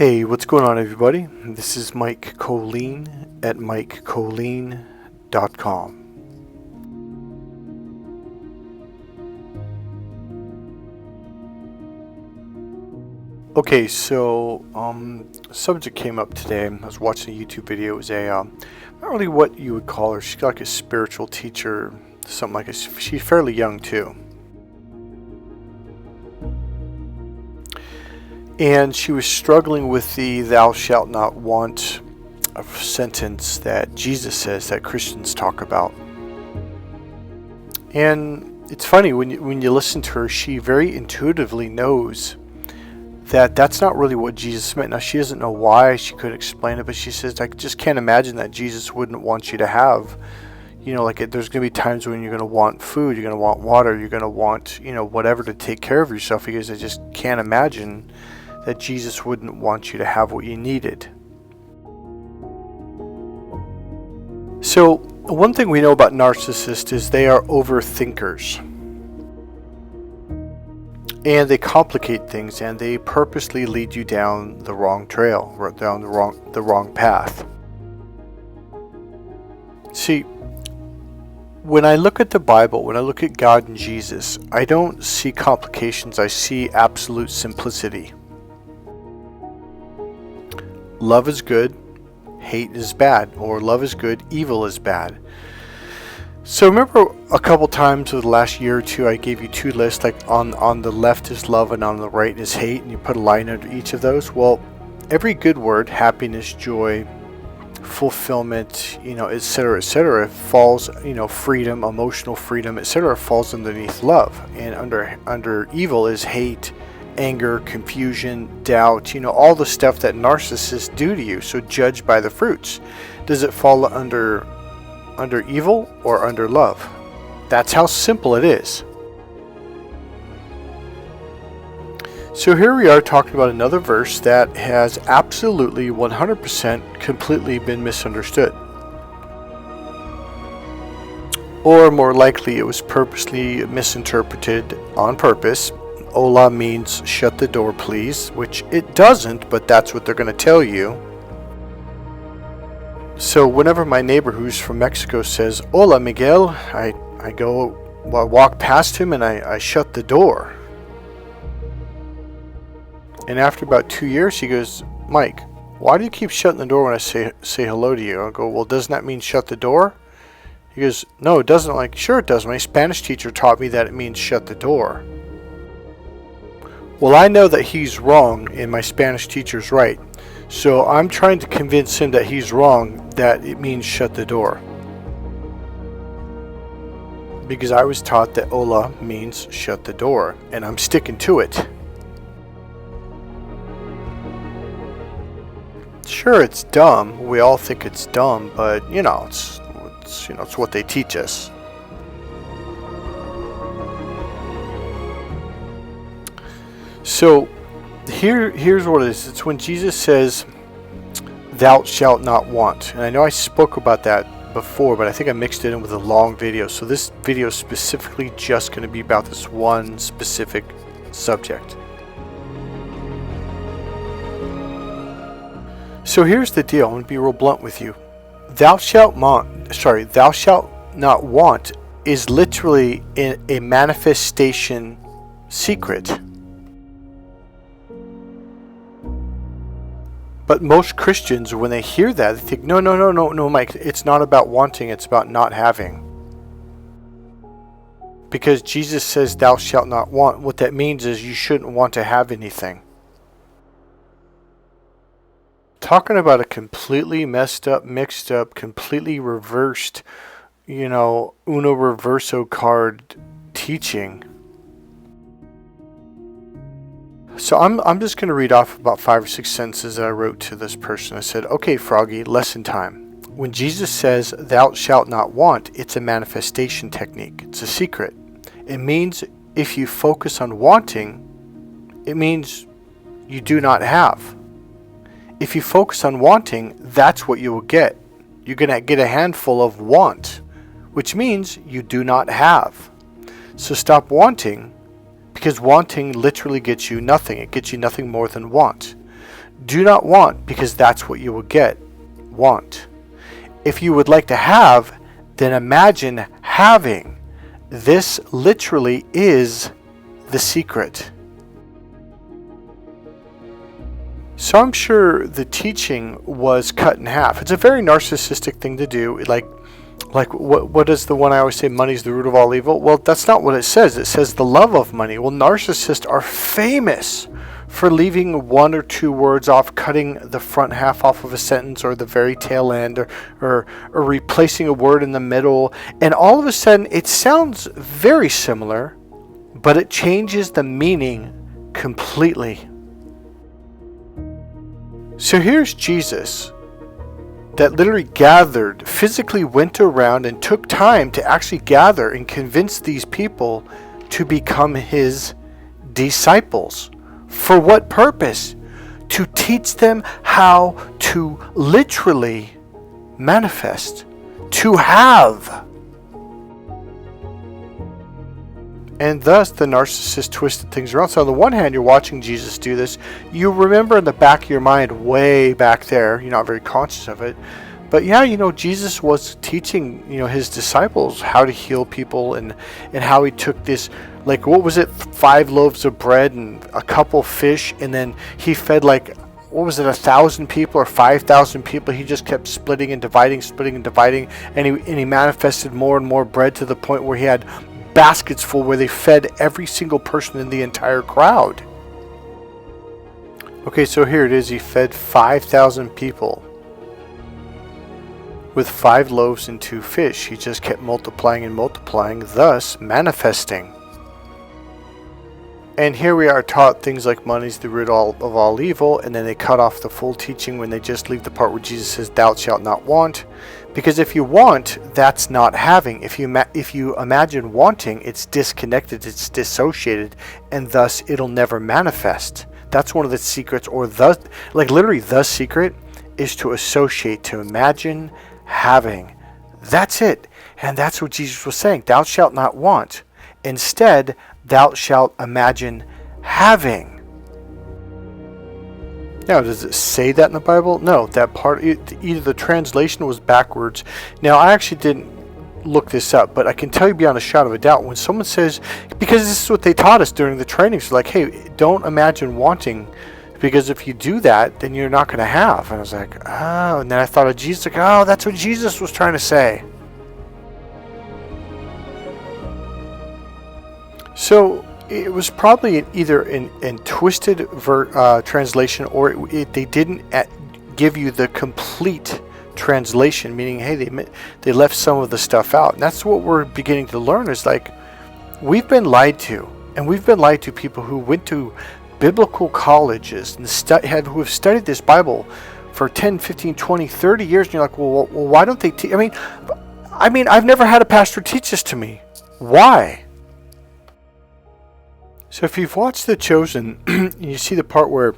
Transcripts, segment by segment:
Hey, what's going on, everybody? This is Mike Kollin at MikeKollin.com. Okay, so subject came up today. I was watching a YouTube video. It was not really what you would call her. She's like a spiritual teacher, something like that. She's fairly young too. And she was struggling with the "thou shalt not want" sentence that Jesus says that Christians talk about. And it's funny, when you listen to her, she very intuitively knows that that's not really what Jesus meant. Now, she doesn't know why, she couldn't explain it, but she says, I just can't imagine that Jesus wouldn't want you to have, there's going to be times when you're going to want food, you're going to want water, you're going to want, whatever to take care of yourself, because I just can't imagine that Jesus wouldn't want you to have what you needed. So, one thing we know about narcissists is they are overthinkers. And they complicate things, and they purposely lead you down the wrong trail, or down the wrong path. See, when I look at the Bible, when I look at God and Jesus, I don't see complications, I see absolute simplicity. Love is good, hate is bad, or love is good, evil is bad. So remember a couple times over the last year or two, I gave you two lists, like on the left is love and on the right is hate, and you put a line under each of those. Well, every good word, happiness, joy, fulfillment, etc., falls, freedom, emotional freedom, etc., falls underneath love. And under evil is hate, anger, confusion, doubt, all the stuff that narcissists do to you. So judge by the fruits. Does it fall under evil or under love? That's how simple it is. So here we are talking about another verse that has absolutely 100% completely been misunderstood. Or more likely, it was purposely misinterpreted on purpose. Hola means shut the door, please, which it doesn't, but that's what they're going to tell you. So whenever my neighbor who's from Mexico says, "Hola, Miguel," I walk past him and I shut the door. And after about 2 years, he goes, "Mike, why do you keep shutting the door when I say hello to you?" I go, "Well, doesn't that mean shut the door?" He goes, "No, it doesn't." I'm like, "Sure it does. My Spanish teacher taught me that it means shut the door." Well, I know that he's wrong and my Spanish teacher's right. So I'm trying to convince him that he's wrong, that it means shut the door. Because I was taught that hola means shut the door, and I'm sticking to it. Sure, it's dumb. We all think it's dumb, but it's what they teach us. So here's what it is. It's when Jesus says, "Thou shalt not want." And I know I spoke about that before, but I think I mixed it in with a long video. So this video is specifically just going to be about this one specific subject. So here's the deal. I'm going to be real blunt with you. Thou shalt not want is literally a manifestation secret. But most Christians, when they hear that, they think, no, Mike, it's not about wanting, it's about not having. Because Jesus says, "Thou shalt not want," what that means is you shouldn't want to have anything. Talking about a completely messed up, mixed up, completely reversed, Uno Reverso card teaching. So I'm just going to read off about 5 or 6 sentences that I wrote to this person. I said, "Okay, Froggy, lesson time. When Jesus says, 'Thou shalt not want,' it's a manifestation technique. It's a secret. It means if you focus on wanting, it means you do not have. If you focus on wanting, that's what you will get. You're going to get a handful of want, which means you do not have. So stop wanting, because wanting literally gets you nothing. It gets you nothing more than want. Do not want, because that's what you will get. Want. If you would like to have, then imagine having. This literally is the secret. So I'm sure the teaching was cut in half. It's a very narcissistic thing to do. Like what is the one I always say, money's the root of all evil? Well, that's not what it says. It says the love of money. Well, narcissists are famous for leaving one or two words off, cutting the front half off of a sentence or the very tail end, or replacing a word in the middle. And all of a sudden, it sounds very similar, but it changes the meaning completely. So here's Jesus that literally gathered, physically went around and took time to actually gather and convince these people to become his disciples. For what purpose? To teach them how to literally manifest, to have. And thus the narcissist twisted things around. So on the one hand, you're watching Jesus do this. You remember in the back of your mind, way back there, you're not very conscious of it, but yeah, Jesus was teaching, his disciples how to heal people, and how he took this, like, what was it, 5 loaves of bread and a couple fish, and then he fed 1,000 people or 5,000 people. He just kept splitting and dividing, and he manifested more and more bread to the point where he had baskets full where they fed every single person in the entire crowd. Okay, so here it is. He fed 5,000 people with 5 loaves and 2 fish. He just kept multiplying and multiplying, thus manifesting. And here we are taught things like money's the root of all evil, and then they cut off the full teaching when they just leave the part where Jesus says, thou shalt not want. Because if you want, that's not having. If you imagine wanting, it's disconnected, it's dissociated, and thus it'll never manifest. That's one of the secrets, or literally the secret is to associate, to imagine having. That's it. And that's what Jesus was saying. Thou shalt not want. Instead, thou shalt imagine having. Now, does it say that in the Bible? No, that part, either the translation was backwards. Now, I actually didn't look this up, but I can tell you beyond a shadow of a doubt, when someone says, because this is what they taught us during the trainings, like, hey, don't imagine wanting, because if you do that, then you're not going to have. And I was like, oh, and then I thought of Jesus, like, oh, that's what Jesus was trying to say. So it was probably either in twisted translation, or they didn't give you the complete translation, meaning, hey, they left some of the stuff out. And that's what we're beginning to learn, is like, we've been lied to, and we've been lied to people who went to biblical colleges and who have studied this Bible for 10, 15, 20, 30 years, and you're like, well why don't they teach? I mean, I've never had a pastor teach this to me. Why? So if you've watched The Chosen, you see the part where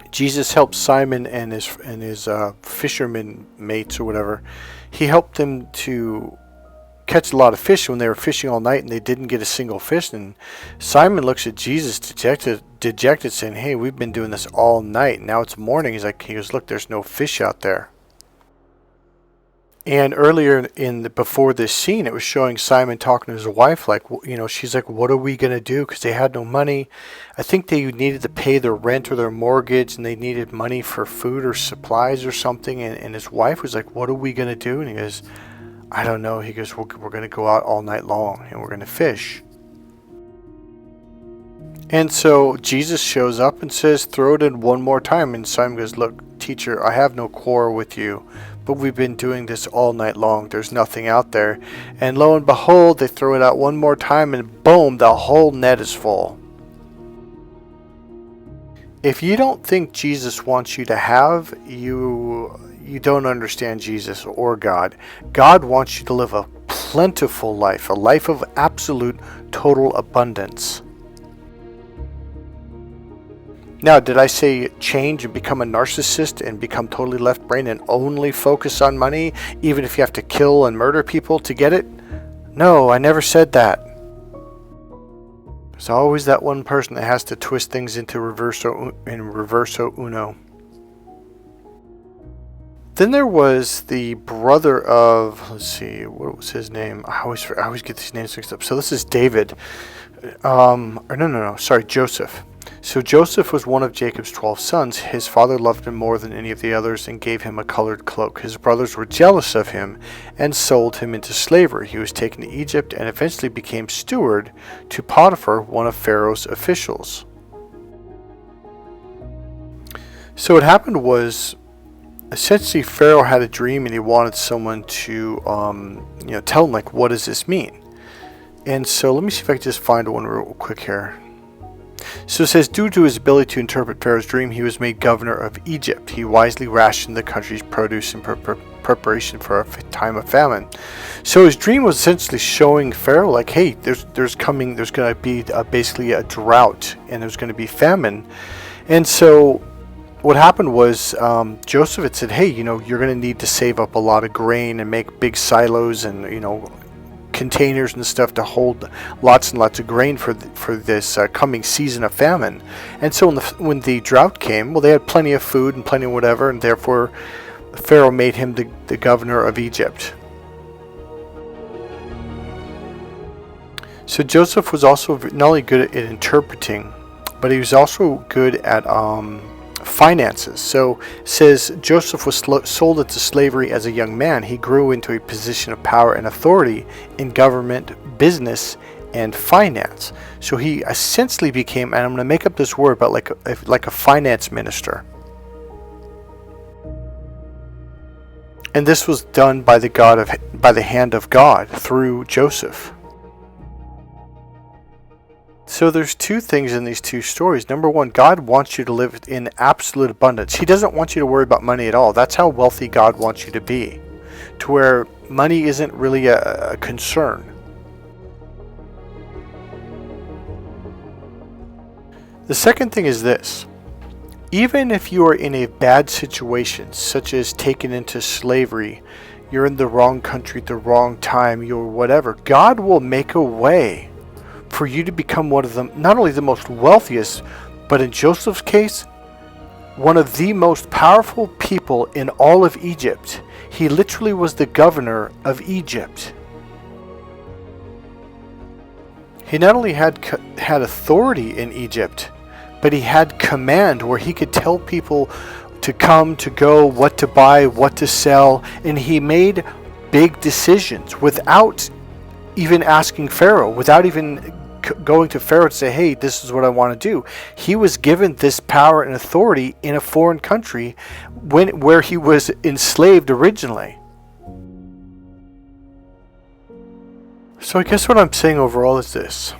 Jesus helped Simon and his fisherman mates or whatever. He helped them to catch a lot of fish when they were fishing all night, and they didn't get a single fish. And Simon looks at Jesus dejected, saying, hey, we've been doing this all night. Now it's morning. He goes, look, there's no fish out there. And earlier before this scene, it was showing Simon talking to his wife, like, she's like, what are we going to do? Because they had no money. I think they needed to pay their rent or their mortgage, and they needed money for food or supplies or something. And his wife was like, what are we going to do? And he goes, I don't know. He goes, we're going to go out all night long, and we're going to fish. And so Jesus shows up and says, throw it in one more time. And Simon goes, look, teacher, I have no quarrel with you, but we've been doing this all night long. There's nothing out there. And lo and behold, they throw it out one more time, and boom, the whole net is full. If you don't think Jesus wants you to have, you don't understand Jesus or God. God wants you to live a plentiful life, a life of absolute total abundance. Now, did I say change and become a narcissist and become totally left brain and only focus on money, even if you have to kill and murder people to get it? No, I never said that. There's always that one person that has to twist things into reverso uno. Then there was the brother of, let's see, what was his name? I always get these names mixed up. So this is David. Sorry, Joseph. So Joseph was one of Jacob's 12 sons. His father loved him more than any of the others and gave him a colored cloak. His brothers were jealous of him and sold him into slavery. He was taken to Egypt and eventually became steward to Potiphar, one of Pharaoh's officials. So what happened was, essentially Pharaoh had a dream and he wanted someone to tell him, like, what does this mean? And so let me see if I can just find one real quick here. So it says, due to his ability to interpret Pharaoh's dream, he was made governor of Egypt. He wisely rationed the country's produce in preparation for a time of famine. So his dream was essentially showing Pharaoh, like, hey, there's going to be basically a drought and there's going to be famine. And so what happened was Joseph had said, hey, you're going to need to save up a lot of grain and make big silos and, containers and stuff to hold lots and lots of grain for this coming season of famine. And so when the drought came, well, they had plenty of food and plenty of whatever, and therefore Pharaoh made him the governor of Egypt. So Joseph was also not only good at interpreting, but he was also good at finances. So it says Joseph was sold into slavery as a young man. He grew into a position of power and authority in government, business, and finance. So he essentially became, and I'm going to make up this word, but like a finance minister. And this was done by the hand of God through Joseph. So there's two things in these two stories. Number one, God wants you to live in absolute abundance. He doesn't want you to worry about money at all. That's how wealthy God wants you to be, to where money isn't really a concern. The second thing is this. Even if you are in a bad situation, such as taken into slavery, you're in the wrong country at the wrong time, you're whatever, God will make a way for you to become one of them, not only the most wealthiest, but in Joseph's case, one of the most powerful people in all of Egypt. He literally was the governor of Egypt. He not only had authority in Egypt, but he had command where he could tell people to come, to go, what to buy, what to sell, and he made big decisions without even asking Pharaoh, without even going to Pharaoh to say, hey, this is what I want to do. He was given this power and authority in a foreign country where he was enslaved originally. So I guess what I'm saying overall is this.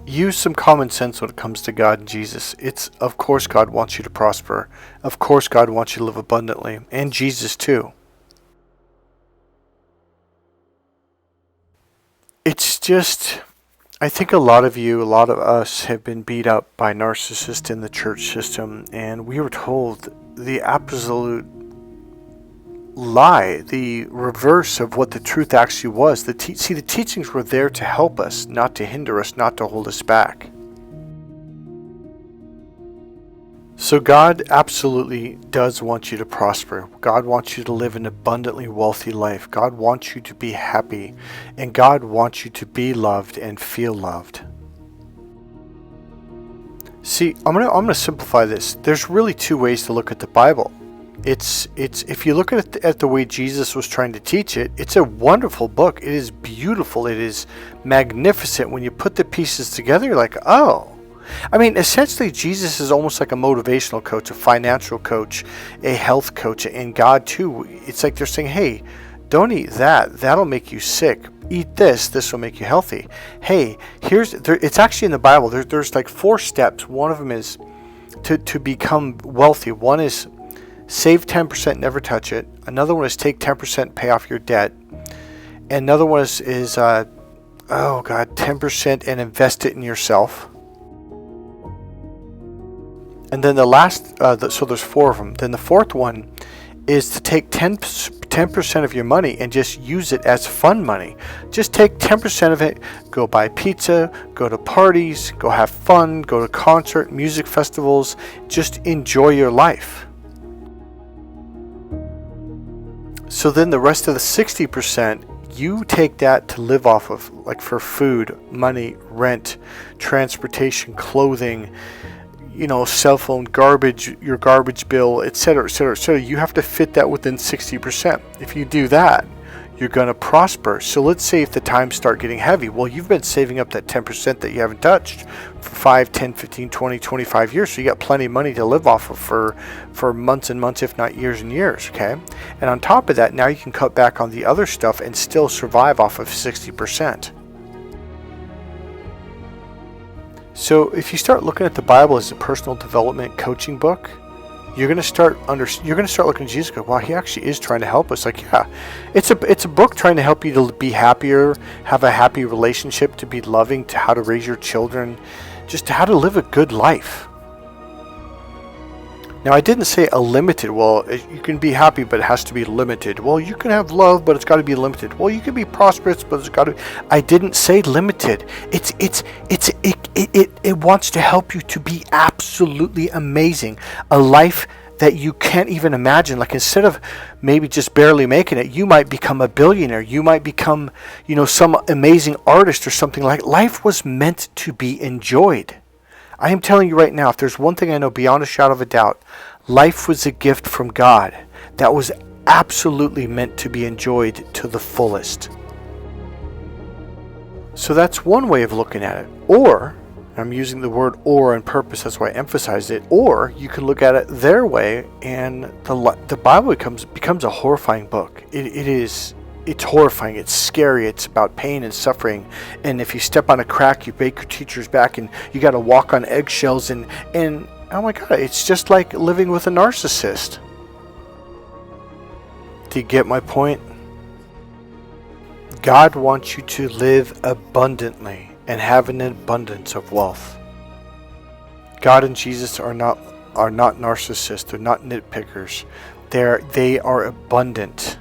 Use some common sense when it comes to God and Jesus. Of course God wants you to prosper. Of course God wants you to live abundantly. And Jesus too. It's just, I think a lot of us have been beat up by narcissists in the church system, and we were told the absolute lie, the reverse of what the truth actually was. The teachings were there to help us, not to hinder us, not to hold us back. So God absolutely does want you to prosper. God wants you to live an abundantly wealthy life. God wants you to be happy. And God wants you to be loved and feel loved. See, I'm gonna simplify this. There's really two ways to look at the Bible. It's if you look at the way Jesus was trying to teach it, it's a wonderful book. It is beautiful. It is magnificent. When you put the pieces together, you're like, oh. I mean, essentially, Jesus is almost like a motivational coach, a financial coach, a health coach, and God too. It's like they're saying, hey, don't eat that. That'll make you sick. Eat this. This will make you healthy. Hey, it's actually in the Bible. There's like 4 steps. One of them is to become wealthy. One is save 10%, never touch it. Another one is take 10%, pay off your debt. And another one is 10% and invest it in yourself. And then the last, so there's 4 of them. Then the fourth one is to take 10% of your money and just use it as fun money. Just take 10% of it, go buy pizza, go to parties, go have fun, go to concert, music festivals, just enjoy your life. So then the rest of the 60%, you take that to live off of, like for food, money, rent, transportation, clothing, cell phone, garbage, your garbage bill, etc., etc., etc. You have to fit that within 60%. If you do that, you're going to prosper. So let's say if the times start getting heavy, well, you've been saving up that 10% that you haven't touched for 5, 10, 15, 20, 25 years. So you got plenty of money to live off of for months and months, if not years and years, okay? And on top of that, now you can cut back on the other stuff and still survive off of 60%. So if you start looking at the Bible as a personal development coaching book, you're going to start looking at Jesus and go, wow, he actually is trying to help us. Like, yeah, it's a book trying to help you to be happier, have a happy relationship, to be loving, to how to raise your children, just to how to live a good life. Now, I didn't say a limited. Well, you can be happy, but it has to be limited. Well, you can have love, but it's got to be limited. Well, you can be prosperous, but it's got to. I didn't say limited. It wants to help you to be absolutely amazing, a life that you can't even imagine. Like, instead of maybe just barely making it, you might become a billionaire. You might become, some amazing artist or something. Like, life was meant to be enjoyed. I am telling you right now, if there's one thing I know beyond a shadow of a doubt, life was a gift from God that was absolutely meant to be enjoyed to the fullest. So that's one way of looking at it. Or, I'm using the word or on purpose, that's why I emphasized it, or you can look at it their way, and the Bible becomes a horrifying book. It's horrifying, it's scary, it's about pain and suffering, and if you step on a crack, you break your teacher's back, and you got to walk on eggshells, and oh my God, it's just like living with a narcissist. Do you get my point? God wants you to live abundantly and have an abundance of wealth. God and Jesus are not narcissists, they're not nitpickers. They are abundant.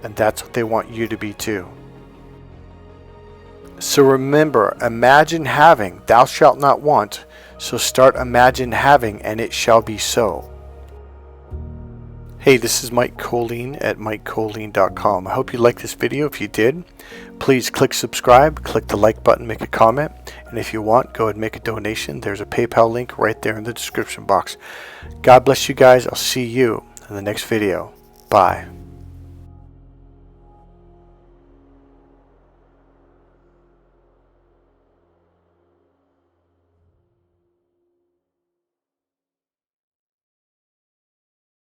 And that's what they want you to be too. So remember, imagine having, thou shalt not want. So start imagine having, and it shall be so. Hey, this is Mike Kollin at MikeKollin.com. I hope you liked this video. If you did, please click subscribe, click the like button, make a comment. And if you want, go ahead and make a donation. There's a PayPal link right there in the description box. God bless you guys. I'll see you in the next video. Bye.